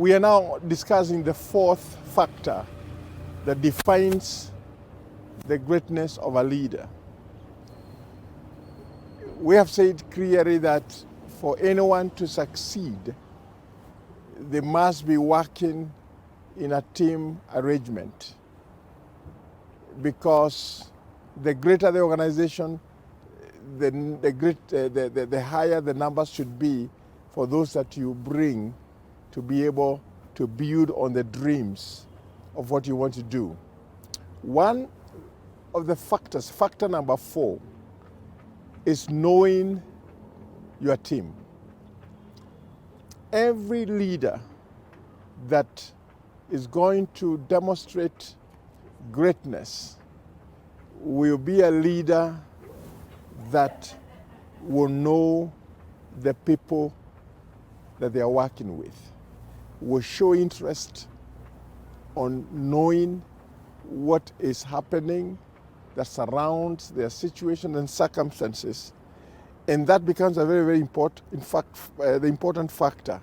We are now discussing the fourth factor that defines the greatness of a leader. We have said clearly that for anyone to succeed, they must be working in a team arrangement, because the greater the organization, the higher the numbers should be for those that you bring to be able to build on the dreams of what you want to do. One of the factors, factor number 4, is knowing your team. Every leader that is going to demonstrate greatness will be a leader that will know the people that they are working with, will show interest on knowing what is happening that surrounds their situation and circumstances. And that becomes a very, very important, in fact, the important factor.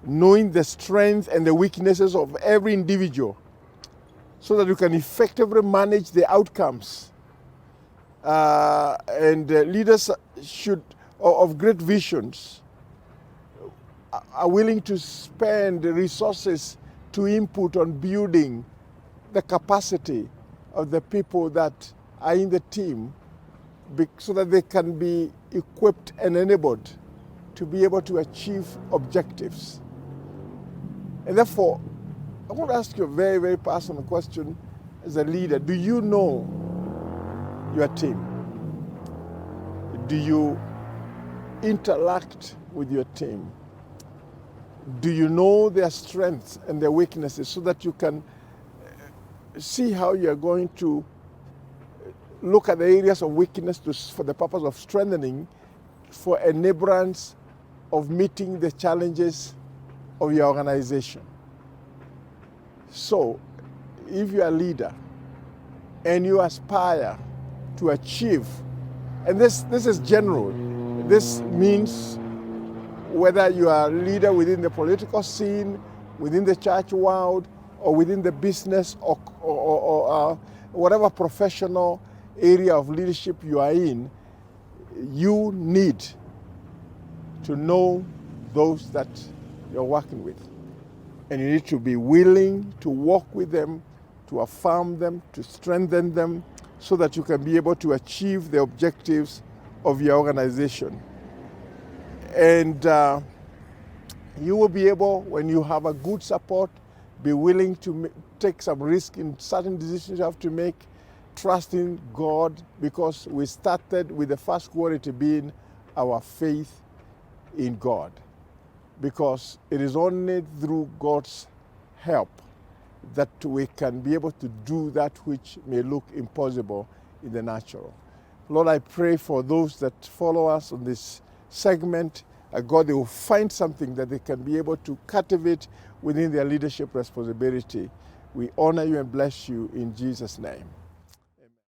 Knowing the strengths and the weaknesses of every individual so that you can effectively manage the outcomes. Leaders of great visions are willing to spend resources to input on building the capacity of the people that are in the team so that they can be equipped and enabled to be able to achieve objectives. And therefore, I want to ask you a very, very personal question as a leader. Do you know your team? Do you interact with your team? Do you know their strengths and their weaknesses so that you can see how you're going to look at the areas of weakness for the purpose of strengthening, for enablance of meeting the challenges of your organization? So, if you're a leader and you aspire to achieve, and this is general, this means whether you are a leader within the political scene, within the church world, or within the business or whatever professional area of leadership you are in, you need to know those that you're working with. And you need to be willing to walk with them, to affirm them, to strengthen them, so that you can be able to achieve the objectives of your organization. And you will be able, when you have a good support, be willing to take some risk in certain decisions you have to make, trusting God, because we started with the first quality being our faith in God. Because it is only through God's help that we can be able to do that which may look impossible in the natural. Lord, I pray for those that follow us on this segment, God, they will find something that they can be able to cultivate within their leadership responsibility. We honor you and bless you in Jesus' name.